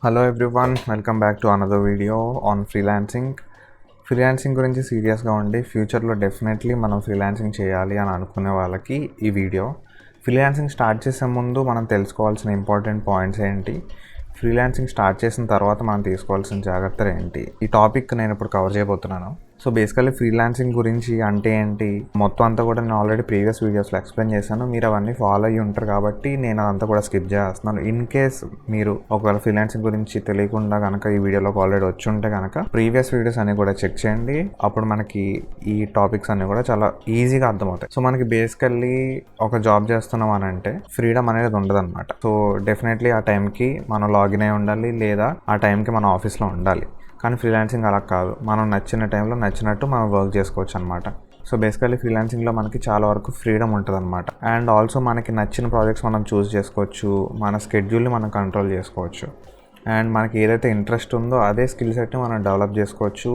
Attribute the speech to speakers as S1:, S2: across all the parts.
S1: Hello everyone, welcome back to another video on freelancing గురించి సీరియస్గా ఉండి ఫ్యూచర్లో డెఫినెట్లీ మనం ఫ్రీలాన్సింగ్ చేయాలి అని అనుకునే వాళ్ళకి ఈ వీడియో. ఫ్రీలాన్సింగ్ స్టార్ట్ చేసే ముందు మనం తెలుసుకోవాల్సిన ఇంపార్టెంట్ పాయింట్స్ ఏంటి, ఫ్రీలాన్సింగ్ స్టార్ట్ చేసిన తర్వాత మనం తీసుకోవాల్సిన జాగ్రత్తలు ఏంటి, ఈ టాపిక్ నేను ఇప్పుడు కవర్ చేయబోతున్నాను. సో బేసికల్లీ ఫ్రీలాన్సింగ్ గురించి అంటే ఏంటి మొత్తం అంతా కూడా నేను ఆల్రెడీ ప్రీవియస్ వీడియోస్లో ఎక్స్ప్లెయిన్ చేశాను. మీరు అవన్నీ ఫాలో అయ్యి ఉంటారు కాబట్టి నేను అదంతా కూడా స్కిప్ చేస్తున్నాను. ఇన్ కేస్ మీరు ఒకవేళ ఫ్రీలాన్సింగ్ గురించి తెలియకుండా కనుక ఈ వీడియోలోకి ఆల్రెడీ వచ్చి ఉంటే కనుక ప్రీవియస్ వీడియోస్ అన్ని కూడా చెక్ చేయండి. అప్పుడు మనకి ఈ టాపిక్స్ అన్ని కూడా చాలా ఈజీగా అర్థమవుతాయి. సో మనకి బేసికల్లీ ఒక జాబ్ చేస్తున్నాం అని అంటే ఫ్రీడమ్ అనేది ఉండదు అనమాట. సో డెఫినెట్లీ ఆ టైంకి మనం లాగిన్ అయి ఉండాలి, లేదా ఆ టైంకి మన ఆఫీస్లో ఉండాలి. కానీ ఫ్రీలాన్సింగ్ అలా కాదు, మనం నచ్చిన టైంలో నచ్చినట్టు మనం వర్క్ చేసుకోవచ్చు అనమాట. సో బేసికల్లీ ఫ్రీలాన్సింగ్లో మనకి చాలా వరకు ఫ్రీడమ్ ఉంటుంది అనమాట. అండ్ ఆల్సో మనకి నచ్చిన ప్రాజెక్ట్స్ మనం చూస్ చేసుకోవచ్చు, మన స్కెడ్యూల్ని మనం కంట్రోల్ చేసుకోవచ్చు. అండ్ మనకి ఏదైతే ఇంట్రెస్ట్ ఉందో అదే స్కిల్ సెట్ని మనం డెవలప్ చేసుకోవచ్చు.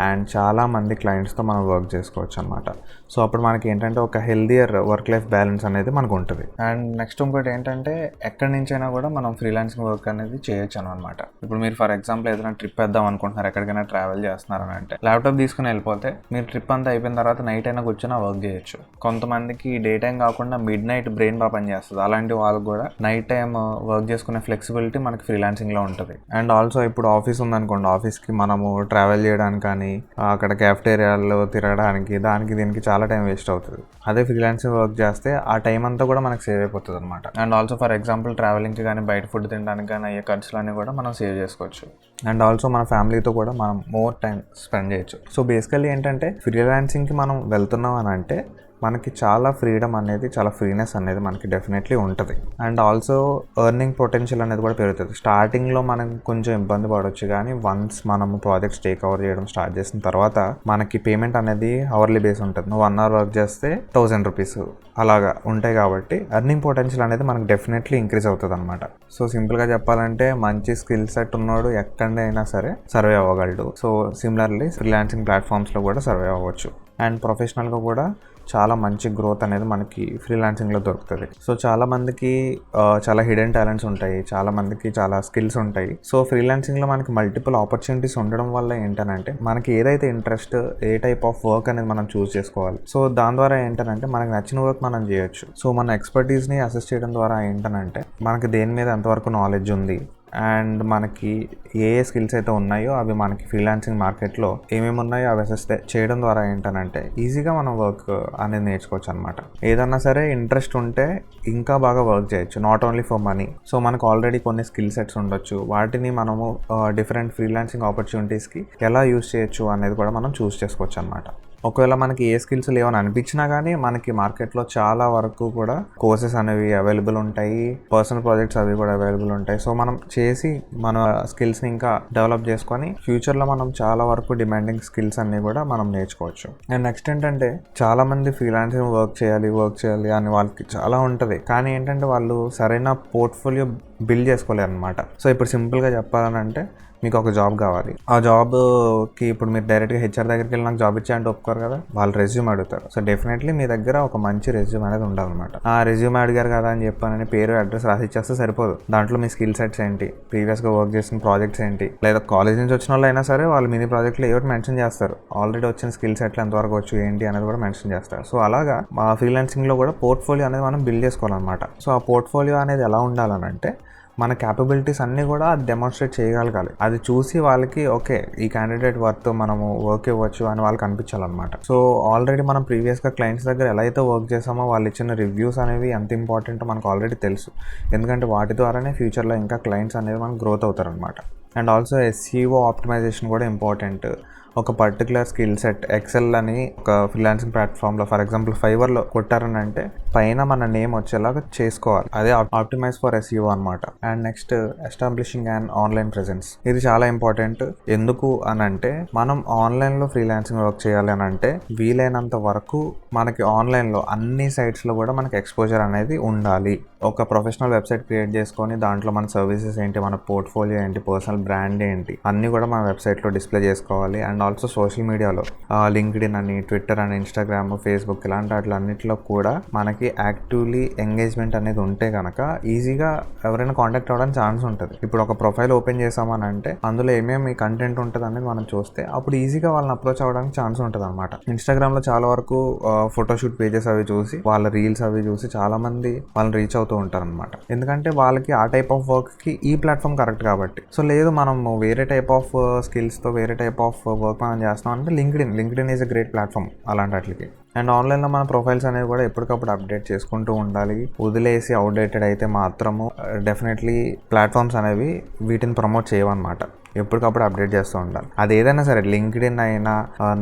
S1: అండ్ చాలామంది క్లయింట్స్తో మనం వర్క్ చేసుకోవచ్చు అనమాట. సో అప్పుడు మనకి ఏంటంటే ఒక హెల్దియర్ వర్క్ లైఫ్ బ్యాలెన్స్ అనేది మనకు ఉంటుంది. అండ్ నెక్స్ట్ ఇంకోటి ఏంటంటే ఎక్కడి నుంచైనా కూడా మనం ఫ్రీలాన్సింగ్ వర్క్ అనేది చేయొచ్చు అనమాట. ఇప్పుడు మీరు ఫర్ ఎగ్జాంపుల్ ఏదైనా ట్రిప్ వేద్దాం అనుకుంటున్నారు, ఎక్కడికైనా ట్రావెల్ చేస్తున్నారని అంటే ల్యాప్టాప్ తీసుకుని వెళ్ళిపోతే మీరు ట్రిప్ అంతా అయిపోయిన తర్వాత నైట్ అయినా కూర్చొని వర్క్ చేయొచ్చు. కొంతమందికి డే టైం కాకుండా మిడ్ నైట్ బ్రెయిన్ బాగా పనిచేస్తుంది, అలాంటి వాళ్ళకి కూడా నైట్ టైం వర్క్ చేసుకునే ఫ్లెక్సిబిలిటీ మనకి ఫ్రీలాన్సింగ్లో ఉంటుంది. అండ్ ఆల్సో ఇప్పుడు ఆఫీస్ ఉందనుకోండి, ఆఫీస్కి మనము ట్రావెల్ చేయడానికి కానీ అక్కడ క్యాఫ్టేరియాలో తిరగడానికి దానికి దీనికి చాలా టైం వేస్ట్ అవుతుంది. అదే ఫ్రీలాన్సింగ్ వర్క్ చేస్తే ఆ టైం అంతా కూడా మనకు సేవ్ అయిపోతుంది అనమాట. అండ్ ఆల్సో ఫర్ ఎగ్జాంపుల్ ట్రావెలింగ్కి కానీ బయట ఫుడ్ తినడానికి కానీ అయ్యే ఖర్చులన్నీ కూడా మనం సేవ్ చేసుకోవచ్చు. అండ్ ఆల్సో మన ఫ్యామిలీతో కూడా మనం మోర్ టైం స్పెండ్ చేయొచ్చు. సో బేసికల్లీ ఏంటంటే ఫ్రీలాన్సింగ్కి మనం వెళ్తున్నాం అని అంటే మనకి చాలా ఫ్రీడమ్ అనేది, చాలా ఫ్రీనెస్ అనేది మనకి డెఫినెట్లీ ఉంటుంది. అండ్ ఆల్సో ఎర్నింగ్ పొటెన్షియల్ అనేది కూడా పెరుగుతుంది. స్టార్టింగ్లో మనం కొంచెం ఇబ్బంది పడవచ్చు, కానీ వన్స్ మనము ప్రాజెక్ట్స్ టేక్ ఓవర్ చేయడం స్టార్ట్ చేసిన తర్వాత మనకి పేమెంట్ అనేది అవర్లీ బేస్ ఉంటుంది. నువ్వు 1 hour వర్క్ చేస్తే 1000 rupees అలాగా ఉంటాయి. కాబట్టి ఎర్నింగ్ పొటెన్షియల్ అనేది మనకు డెఫినెట్లీ ఇంక్రీజ్ అవుతుంది అనమాట. సో సింపుల్గా చెప్పాలంటే మంచి స్కిల్ సెట్ ఉన్నాడు ఎక్కడైనా సరే సర్వే అవ్వగలడు. సో సిమిలర్లీ ఫ్రీలాన్సింగ్ ప్లాట్ఫామ్స్లో కూడా సర్వే అవ్వచ్చు. అండ్ ప్రొఫెషనల్గా కూడా చాలా మంచి గ్రోత్ అనేది మనకి ఫ్రీలాన్సింగ్లో దొరుకుతుంది. సో చాలామందికి చాలా హిడెన్ టాలెంట్స్ ఉంటాయి, చాలామందికి చాలా స్కిల్స్ ఉంటాయి. సో ఫ్రీలాన్సింగ్లో మనకి మల్టిపుల్ ఆపర్చునిటీస్ ఉండడం వల్ల ఏంటంటే మనకి ఏదైతే interest, A type of work అనేది మనం చూస్ చేసుకోవాలి. సో దాని ద్వారా ఏంటంటే మనకి నచ్చిన వర్క్ మనం చేయొచ్చు. సో మన ఎక్స్పర్టీస్ని అసెస్ చేయడం ద్వారా ఏంటంటే మనకి దేని మీద ఎంతవరకు నాలెడ్జ్ ఉంది అండ్ మనకి ఏ స్కిల్స్ అయితే ఉన్నాయో అవి మనకి ఫ్రీలాన్సింగ్ మార్కెట్లో ఏమేమి ఉన్నాయో అవి అసెస్ చేయడం ద్వారా ఏంటంటే ఈజీగా మనం వర్క్ అనేది నేర్చుకోవచ్చు అనమాట. ఏదన్నా సరే ఇంట్రెస్ట్ ఉంటే ఇంకా బాగా వర్క్ చేయొచ్చు, not only for money. So మనకు ఆల్రెడీ కొన్ని స్కిల్ సెట్స్ ఉండొచ్చు, వాటిని మనము డిఫరెంట్ ఫ్రీలాన్సింగ్ ఆపర్చునిటీస్కి ఎలా యూజ్ చేయొచ్చు అనేది కూడా మనం చూస్ చేసుకోవచ్చు అనమాట. ఒకవేళ మనకి ఏ స్కిల్స్ లేవని అనిపించినా కానీ మనకి మార్కెట్లో చాలా వరకు కూడా కోర్సెస్ అనేవి అవైలబుల్ ఉంటాయి, పర్సనల్ ప్రాజెక్ట్స్ అవి కూడా అవైలబుల్ ఉంటాయి. సో మనం చేసి మన స్కిల్స్ని ఇంకా డెవలప్ చేసుకొని ఫ్యూచర్లో మనం చాలా వరకు డిమాండింగ్ స్కిల్స్ అన్ని కూడా మనం నేర్చుకోవచ్చు. అండ్ నెక్స్ట్ ఏంటంటే చాలామంది ఫ్రీలాన్సింగ్ వర్క్ చేయాలి అని వాళ్ళకి చాలా ఉంటుంది, కానీ ఏంటంటే వాళ్ళు సరైన పోర్ట్ఫోలియో బిల్డ్ చేసుకోలేరు అనమాట. సో ఇప్పుడు సింపుల్గా చెప్పాలని అంటే మీకు ఒక జాబ్ కావాలి, ఆ జాబ్కి ఇప్పుడు మీరు డైరెక్ట్గా హెచ్ఆర్ దగ్గరికి వెళ్ళి నాకు జాబ్ ఇచ్చాయంటే ఒప్పుకోరు కదా, వాళ్ళు రెజ్యూమ్ అడుగుతారు. సో డెఫినెట్లీ మీ దగ్గర ఒక మంచి రెజ్యూమ్ అనేది ఉండాలన్నమాట. ఆ రెజ్యూమ్ అడిగారు కదా అని చెప్పానని పేరు అడ్రస్ రాసి ఇచ్చేస్తే సరిపోదు. దాంట్లో మీ స్కిల్ సెట్స్ ఏంటి, ప్రీవియస్గా వర్క్ చేసిన ప్రాజెక్ట్స్ ఏంటి, లేదా కాలేజ్ నుంచి వచ్చిన వాళ్ళు అయినా సరే వాళ్ళు మినీ ప్రాజెక్ట్లో ఏదో మెన్షన్ చేస్తారు, ఆల్రెడీ వచ్చిన స్కిల్ సెట్లు ఎంతవరకు వచ్చు ఏంటి అనేది కూడా మెన్షన్ చేస్తారు. సో అలాగా మా ఫ్రీలాన్సింగ్లో కూడా పోర్ట్ఫోలియో అనేది మనం బిల్డ్ చేసుకోవాలన్నమాట. సో ఆ పోర్ట్ఫోలియో అనేది ఎలా ఉండాలనంటే మన క్యాపబిలిటీస్ అన్నీ కూడా డెమాన్స్ట్రేట్ చేయగలగాలి. అది చూసి వాళ్ళకి ఓకే ఈ క్యాండిడేట్ వర్క్తో మనము వర్క్ ఇవ్వచ్చు అని వాళ్ళకి అనిపించాలన్నమాట. సో ఆల్రెడీ మనం ప్రీవియస్గా క్లయింట్స్ దగ్గర ఎలా అయితే వర్క్ చేసామో వాళ్ళు ఇచ్చిన రివ్యూస్ అనేవి ఎంత ఇంపార్టెంటో మనకు ఆల్రెడీ తెలుసు, ఎందుకంటే వాటి ద్వారానే ఫ్యూచర్లో ఇంకా క్లయింట్స్ అనేవి మనకు గ్రోత్ అవుతారనమాట. అండ్ ఆల్సో SEO ఆప్టిమైజేషన్ కూడా ఇంపార్టెంట్. ఒక పర్టికులర్ స్కిల్ సెట్ ఎక్సెల్ అని ఒక ఫ్రీలాన్సింగ్ ప్లాట్ఫామ్లో ఫర్ ఎగ్జాంపుల్ ఫైవర్లో కొట్టారని అంటే పైన మన నేమ్ వచ్చేలాగా చేసుకోవాలి, అదే ఆప్టిమైజ్ ఫర్ SEO అనమాట. And next establishing and online presence, ఇది చాలా ఇంపార్టెంట్. ఎందుకు అని అంటే మనం ఆన్లైన్లో ఫ్రీలాన్సింగ్ వర్క్ చేయాలి అని అంటే వీలైనంత వరకు మనకి ఆన్లైన్లో అన్ని సైట్స్లో కూడా మనకి ఎక్స్పోజర్ అనేది ఉండాలి. ఒక ప్రొఫెషనల్ వెబ్సైట్ క్రియేట్ చేసుకొని దాంట్లో మన సర్వీసెస్ ఏంటి, మన పోర్ట్ఫోలియో ఏంటి, పర్సనల్ బ్రాండ్ ఏంటి అన్నీ కూడా మన వెబ్సైట్లో డిస్ప్లే చేసుకోవాలి. అండ్ ఆల్సో సోషల్ మీడియాలో లింక్డ్ఇన్ అని, ట్విట్టర్ అని, ఇన్స్టాగ్రామ్, ఫేస్బుక్ ఇలాంటి వాటిలన్నింటిలో కూడా మనకి యాక్టివ్లీ ఎంగేజ్మెంట్ అనేది ఉంటే కనుక ఈజీగా ఎవరైనా కాంటాక్ట్ అవ్వడానికి ఛాన్స్ ఉంటుంది. ఇప్పుడు ఒక ప్రొఫైల్ ఓపెన్ చేసామని అంటే అందులో ఏమేమి కంటెంట్ ఉంటుంది అనేది మనం చూస్తే అప్పుడు ఈజీగా వాళ్ళని అప్రోచ్ అవ్వడానికి ఛాన్స్ ఉంటుంది అనమాట. ఇన్స్టాగ్రామ్లో చాలా వరకు ఫోటోషూట్ పేజెస్ అవి చూసి, వాళ్ళ రీల్స్ అవి చూసి చాలా మంది వాళ్ళని రీచ్ అవుతూ ఉంటారు అనమాట. ఎందుకంటే వాళ్ళకి ఆ టైప్ ఆఫ్ వర్క్కి ఈ ప్లాట్ఫామ్ కరెక్ట్ కాబట్టి. సో లేదు మనం వేరే టైప్ ఆఫ్ స్కిల్స్తో వేరే టైప్ ఆఫ్ వర్క్ మనం చేస్తాం అంటే LinkedIn is a great platform అలాంటి వాటికి. అండ్ ఆన్లైన్లో మన ప్రొఫైల్స్ అనేవి కూడా ఎప్పటికప్పుడు అప్డేట్ చేసుకుంటూ ఉండాలి. వదిలేసి అవుట్డేటెడ్ అయితే మాత్రము డెఫినెట్లీ ప్లాట్ఫామ్స్ అనేవి వీటిని ప్రమోట్ చేయవన్నమాట. ఎప్పటికప్పుడు అప్డేట్ చేస్తూ ఉండాలి. అది ఏదైనా సరే, లింక్డ్ఇన్ అయినా,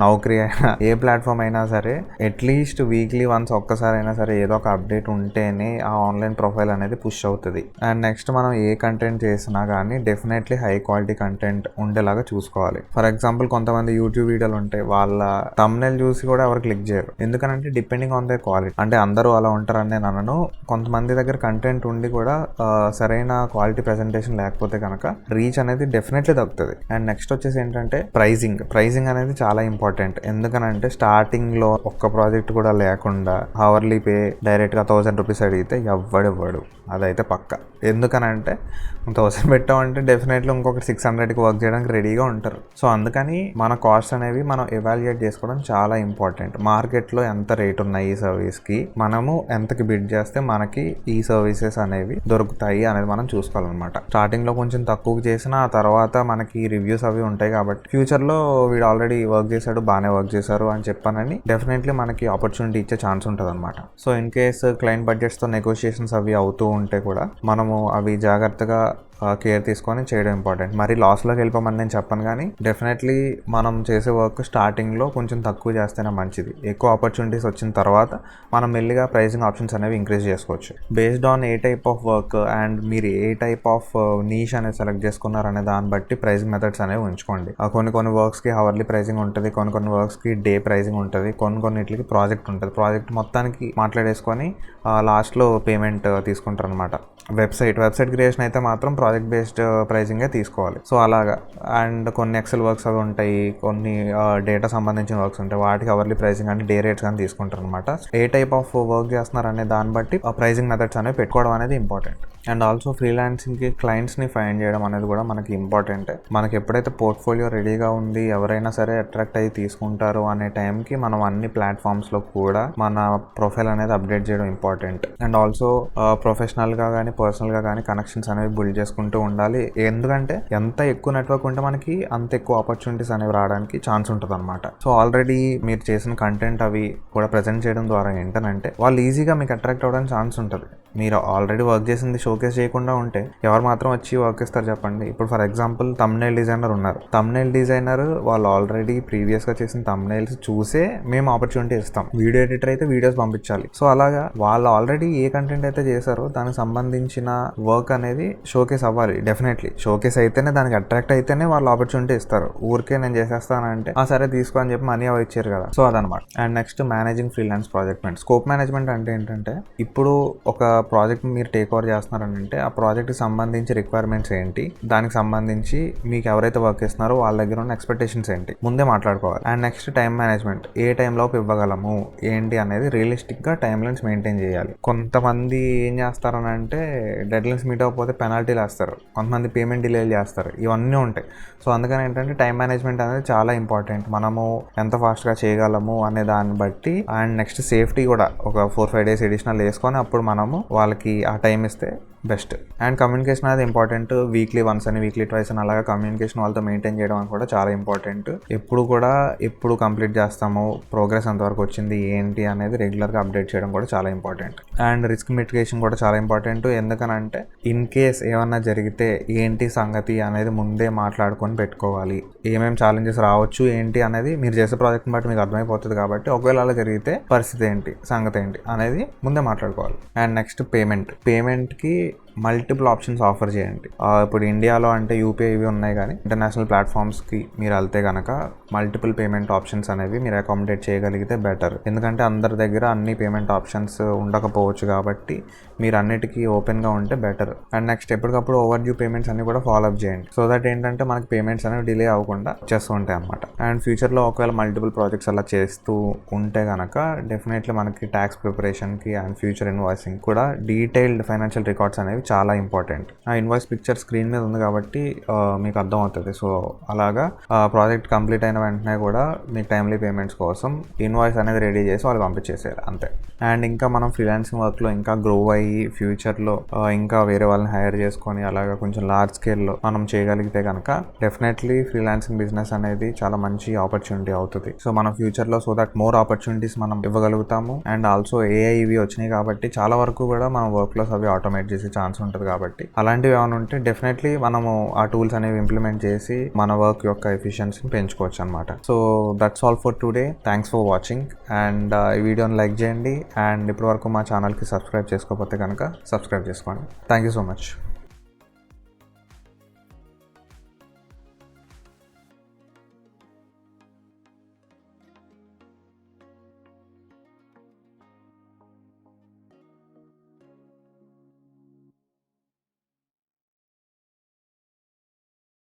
S1: నౌకరీ అయినా, ఏ ప్లాట్ఫామ్ అయినా సరే అట్లీస్ట్ వీక్లీ వన్స్ ఒక్కసారైనా సరే ఏదో ఒక అప్డేట్ ఉంటేనే ఆ ఆన్లైన్ ప్రొఫైల్ అనేది పుష్ అవుతుంది. అండ్ నెక్స్ట్ మనం ఏ కంటెంట్ చేసినా కానీ డెఫినెట్లీ హై క్వాలిటీ కంటెంట్ ఉండేలాగా చూసుకోవాలి. ఫర్ ఎగ్జాంపుల్ కొంతమంది యూట్యూబ్ వీడియోలు ఉంటాయి, వాళ్ళ థంబ్నెయిల్ చూసి కూడా ఎవరు క్లిక్ చేయరు. ఎందుకంటే డిపెండింగ్ ఆన్ ద క్వాలిటీ. అంటే అందరూ అలా ఉంటారని నేను అనను. కొంతమంది దగ్గర కంటెంట్ ఉండి కూడా సరైన క్వాలిటీ ప్రెజెంటేషన్ లేకపోతే కనుక రీచ్ అనేది డెఫినెట్లీ తగ్గుతుంది. అండ్ నెక్స్ట్ వచ్చేసి ఏంటంటే ప్రైజింగ్ అనేది చాలా ఇంపార్టెంట్. ఎందుకనంటే స్టార్టింగ్ లో ఒక్క ప్రాజెక్ట్ కూడా లేకుండా హవర్లీ పే డైరెక్ట్ గా 1000 రూపీస్ అడిగితే ఎవ్వడు అదైతే పక్క. ఎందుకనంటే 1000 పెట్టామంటే డెఫినెట్లీ ఇంకొకటి 600కి వర్క్ చేయడానికి రెడీగా ఉంటారు. సో అందుకని మన కాస్ట్ అనేవి మనం ఎవాల్యుయేట్ చేసుకోవడం చాలా ఇంపార్టెంట్. మార్కెట్లో ఎంత రేట్ ఉన్నాయి ఈ సర్వీస్కి, మనము ఎంతకి బిడ్ చేస్తే మనకి ఈ సర్వీసెస్ అనేవి దొరుకుతాయి అనేది మనం చూసుకోవాలన్నమాట. స్టార్టింగ్లో కొంచెం తక్కువ చేసిన ఆ తర్వాత మనకి రివ్యూస్ అవి ఉంటాయి కాబట్టి ఫ్యూచర్లో వీడు ఆల్రెడీ వర్క్ చేశాడు, బాగానే వర్క్ చేశారు అని చెప్పానని డెఫినెట్లీ మనకి ఆపర్చునిటీ ఇచ్చే ఛాన్స్ ఉంటుంది అనమాట. సో ఇన్ కేస్ క్లయింట్ బడ్జెట్స్తో నెగోషియేషన్స్ అవి అవుతూ ఉంటే కూడా మనము అవి జాగ్రత్తగా కేర్ తీసుకొని చేయడం ఇంపార్టెంట్. మరి లాస్లోకి వెళ్ళిపోమని నేను చెప్పను, కానీ డెఫినెట్లీ మనం చేసే వర్క్ స్టార్టింగ్లో కొంచెం తక్కువ చేస్తేనే మంచిది. ఎక్కువ ఆపర్చునిటీస్ వచ్చిన తర్వాత మనం మెల్లిగా ప్రైసింగ్ ఆప్షన్స్ అనేవి ఇంక్రీజ్ చేసుకోవచ్చు. Based on a type of work and మీరు ఏ టైప్ ఆఫ్ నీష్ అనేది సెలెక్ట్ చేసుకున్నారనే దాన్ని బట్టి ప్రైసింగ్ మెథడ్స్ అనేవి ఉంచుకోండి. కొన్ని వర్క్స్కి హవర్లీ ప్రైసింగ్ ఉంటుంది, కొన్ని వర్క్స్కి డే ప్రైసింగ్ ఉంటుంది, కొన్నిటికి ప్రాజెక్ట్ ఉంటుంది. ప్రాజెక్ట్ మొత్తానికి మాట్లాడేసుకొని లాస్ట్లో పేమెంట్ తీసుకుంటారు అనమాట. వెబ్సైట్ క్రియేషన్ అయితే మాత్రం ప్రాజెక్ట్ బేస్డ్ ప్రైసింగే తీసుకోవాలి. సో అలాగా. అండ్ కొన్ని ఎక్సెల్ వర్క్స్ అవి ఉంటాయి, కొన్ని డేటా సంబంధించిన వర్క్స్ ఉంటాయి, వాటికి అవర్లీ ప్రైసింగ్ అంటే డే రేట్స్ కానీ తీసుకుంటారు అనమాట. ఏ టైప్ ఆఫ్ వర్క్ చేస్తున్నారు అనే దాన్ని బట్టి ఆ ప్రైసింగ్ మెథడ్స్ అనేవి పెట్టుకోవడం అనేది ఇంపార్టెంట్. అండ్ ఆల్సో ఫ్రీలాన్సింగ్కి క్లయింట్స్ని ఫైండ్ చేయడం అనేది కూడా మనకి ఇంపార్టెంట్. మనకి ఎప్పుడైతే పోర్ట్ఫోలియో రెడీగా ఉంది, ఎవరైనా సరే అట్రాక్ట్ అయ్యి తీసుకుంటారు అనే టైంకి మనం అన్ని ప్లాట్ఫామ్స్లో కూడా మన ప్రొఫైల్ అనేది అప్డేట్ చేయడం ఇంపార్టెంట్. అండ్ ఆల్సో ప్రొఫెషనల్గా కానీ పర్సనల్గా కానీ కనెక్షన్స్ అనేవి బిల్డ్ చేసుకుంటూ ఉండాలి. ఎందుకంటే ఎంత ఎక్కువ నెట్వర్క్ ఉంటే మనకి అంత ఎక్కువ ఆపర్చునిటీస్ అనేవి రావడానికి ఛాన్స్ ఉంటుంది అనమాట. సో ఆల్రెడీ మీరు చేసిన కంటెంట్ అవి కూడా ప్రజెంట్ చేయడం ద్వారా ఏంటంటే వాళ్ళు ఈజీగా మీకు అట్రాక్ట్ అవ్వడానికి ఛాన్స్ ఉంటుంది. మీరు ఆల్రెడీ వర్క్ చేసింది షోకేస్ చేయకుండా ఉంటే ఎవరు మాత్రం వచ్చి వర్క్ ఇస్తారు చెప్పండి. ఇప్పుడు ఫర్ ఎగ్జాంపుల్ థంబ్నెయిల్ డిజైనర్ ఉన్నారు. థంబ్నెయిల్ డిజైనర్ వాళ్ళు ఆల్రెడీ ప్రీవియస్గా చేసిన థంబ్నెయిల్స్ చూసే మేము ఆపర్చునిటీ ఇస్తాం. వీడియో ఎడిటర్ అయితే వీడియోస్ పంపించాలి. సో అలాగా వాళ్ళు ఆల్రెడీ ఏ కంటెంట్ అయితే చేశారో దానికి సంబంధించిన వర్క్ అనేది షోకేస్ అవ్వాలి. డెఫినెట్లీ షోకేస్ అయితేనే, దానికి అట్రాక్ట్ అయితేనే వాళ్ళు ఆపర్చునిటీ ఇస్తారు. ఊరికే నేను చేసేస్తానంటే సరే తీసుకో అని చెప్పి మనీ అవి ఇచ్చారు కదా. సో అదనమాట. And next managing freelance project. Scope management అంటే ఏంటంటే ఇప్పుడు ఒక ప్రాజెక్ట్ మీరు టేక్ ఓవర్ చేస్తున్నారని అంటే ఆ ప్రాజెక్ట్కి సంబంధించి రిక్వైర్మెంట్స్ ఏంటి, దానికి సంబంధించి మీకు ఎవరైతే వర్క్ చేస్తున్నారో వాళ్ళ దగ్గర ఉన్న ఎక్స్పెక్టేషన్స్ ఏంటి ముందే మాట్లాడుకోవాలి. And next time management. ఏ టైంలోపు ఇవ్వగలము ఏంటి అనేది రియలిస్టిక్గా టైం లైన్స్ మెయింటైన్ చేయాలి. కొంతమంది ఏం చేస్తారని అంటే డెడ్ లైన్స్ మీట్ అవ్వకపోతే పెనాల్టీలు వేస్తారు, కొంతమంది పేమెంట్ డిలే చేస్తారు, ఇవన్నీ ఉంటాయి. సో అందుకని ఏంటంటే టైం మేనేజ్మెంట్ అనేది చాలా ఇంపార్టెంట్. మనము ఎంత ఫాస్ట్గా చేయగలము అనే దాన్ని బట్టి. అండ్ నెక్స్ట్ సేఫ్టీ కూడా ఒక 4-5 డేస్ ఎడిషనల్ వేసుకొని అప్పుడు మనము వాళ్ళకి ఆ టైం ఇస్తే బెస్ట్. అండ్ కమ్యూనికేషన్ అనేది ఇంపార్టెంట్. వీక్లీ వన్స్ అని, వీక్లీ ట్వైస్ అని అలాగా కమ్యూనికేషన్ వాళ్ళతో మెయింటైన్ చేయడం అని కూడా చాలా ఇంపార్టెంట్. ఎప్పుడు కంప్లీట్ చేస్తాము, ప్రోగ్రెస్ ఎంతవరకు వచ్చింది ఏంటి అనేది రెగ్యులర్గా అప్డేట్ చేయడం కూడా చాలా ఇంపార్టెంట్. అండ్ రిస్క్ మిటిగేషన్ కూడా చాలా ఇంపార్టెంట్. ఎందుకనంటే ఇన్ కేస్ ఏమన్నా జరిగితే ఏంటి సంగతి అనేది ముందే మాట్లాడుకొని పెట్టుకోవాలి. ఏమేమి ఛాలెంజెస్ రావచ్చు ఏంటి అనేది మీరు చేసే ప్రాజెక్ట్ని బట్టి మీకు అర్థమైపోతుంది. కాబట్టి ఒకవేళ అలా జరిగితే పరిస్థితి ఏంటి, సంగతి ఏంటి అనేది ముందే మాట్లాడుకోవాలి. అండ్ నెక్స్ట్ పేమెంట్కి మల్టిపుల్ ఆప్షన్స్ ఆఫర్ చేయండి. ఇప్పుడు ఇండియాలో అంటే యూపీఐ ఇవి ఉన్నాయి, కానీ ఇంటర్నేషనల్ ప్లాట్ఫామ్స్కి మీరు వెళ్తే కనుక మల్టిపుల్ పేమెంట్ ఆప్షన్స్ అనేవి మీరు అకామిడేట్ చేయగలిగితే బెటర్. ఎందుకంటే అందరి దగ్గర అన్ని పేమెంట్ ఆప్షన్స్ ఉండకపోవచ్చు, కాబట్టి మీరు అన్నిటికీ ఓపెన్గా ఉంటే బెటర్. అండ్ నెక్స్ట్ ఎప్పటికప్పుడు ఓవర్ డ్యూ పేమెంట్స్ అన్ని కూడా ఫాలో అప్ చేయండి. సో దట్ ఏంటంటే మనకి పేమెంట్స్ అనేవి డిలే అవ్వకుండా చేస్తూ ఉంటాయి అనమాట. అండ్ ఫ్యూచర్లో ఒకవేళ మల్టిపుల్ ప్రాజెక్ట్స్ అలా చేస్తూ ఉంటే కనుక డెఫినెట్లీ మనకి ట్యాక్స్ ప్రిపరేషన్కి అండ్ ఫ్యూచర్ ఇన్వాయిసింగ్ కూడా డీటెయిల్డ్ ఫైనాన్షియల్ రికార్డ్స్ అనేవి చాలా ఇంపార్టెంట్. ఆ ఇన్వాయిస్ పిక్చర్ స్క్రీన్ మీద ఉంది కాబట్టి మీకు అర్థమవుతుంది. సో అలాగా ప్రాజెక్ట్ కంప్లీట్ అయిన వెంటనే కూడా మీకు టైమ్లీ పేమెంట్స్ కోసం ఇన్వాయిస్ అనేది రెడీ చేసి వాళ్ళు పంపించేసేయాలి అంతే. అండ్ ఇంకా మనం ఫ్రీలాన్సింగ్ వర్క్లో ఇంకా గ్రో అయ్యి ఫ్యూచర్లో ఇంకా వేరే వాళ్ళని హైర్ చేసుకొని అలాగా కొంచెం లార్జ్ స్కేల్లో మనం చేయగలిగితే కనుక డెఫినెట్లీ ఫ్రీలాన్సింగ్ బిజినెస్ అనేది చాలా మంచి ఆపర్చునిటీ అవుతుంది. సో మన ఫ్యూచర్లో సో దట్ మోర్ ఆపర్చునిటీస్ మనం ఇవ్వగలుగుతాము. అండ్ ఆల్సో ఏఐ ఇవి వచ్చినాయి కాబట్టి చాలా వరకు కూడా మనం వర్క్లోస్ అవి ఆటోమేట్ చేసే ఛాన్స్ ఉంటుంది. కాబట్టి అలాంటివి ఏమైనా ఉంటే డెఫినెట్లీ మనము ఆ టూల్స్ అనేవి ఇంప్లిమెంట్ చేసి మన వర్క్ యొక్క ఎఫిషియన్సీని పెంచుకోవచ్చు అనమాట. So that's all for today. Thanks for watching. And ఈ వీడియోని లైక్ చేయండి. అండ్ ఇప్పటి వరకు మా ఛానల్కి సబ్స్క్రైబ్ చేసుకోకపోతే కనుక సబ్స్క్రైబ్ చేసుకోండి. Thank you so much.